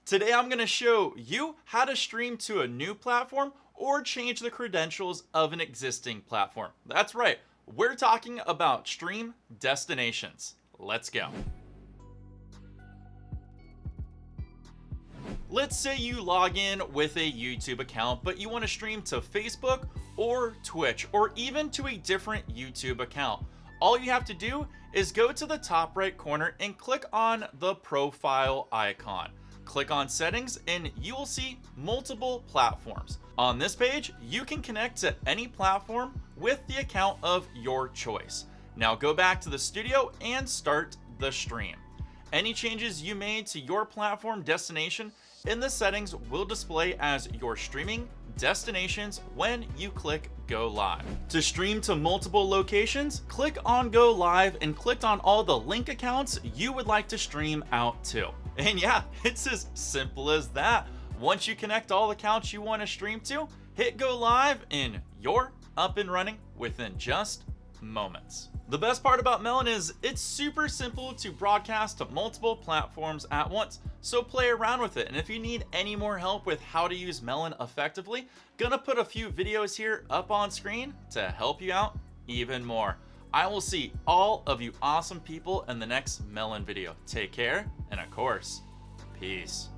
Today I'm going to show you how to stream to a new platform or change the credentials of an existing platform. That's right, we're talking about stream destinations. Let's go. Let's say you log in with a YouTube account, but you want to stream to Facebook or Twitch or even to a different YouTube account. All you have to do is go to the top right corner and click on the profile icon. Click on settings and you will see multiple platforms. On this page, you can connect to any platform with the account of your choice. Now go back to the studio and start the stream. Any changes you made to your platform destination in the settings will display as your streaming destinations when you click go live. To stream to multiple locations, click on go live and click on all the link accounts you would like to stream out to. And yeah, it's as simple as that. Once you connect all accounts you want to stream to, hit go live and you're up and running within just moments. The best part about Melon is it's super simple to broadcast to multiple platforms at once, so play around with it. And if you need any more help with how to use Melon effectively, gonna put a few videos here up on screen to help you out even more. I will see all of you awesome people in the next Melon video. Take care, and of course, peace.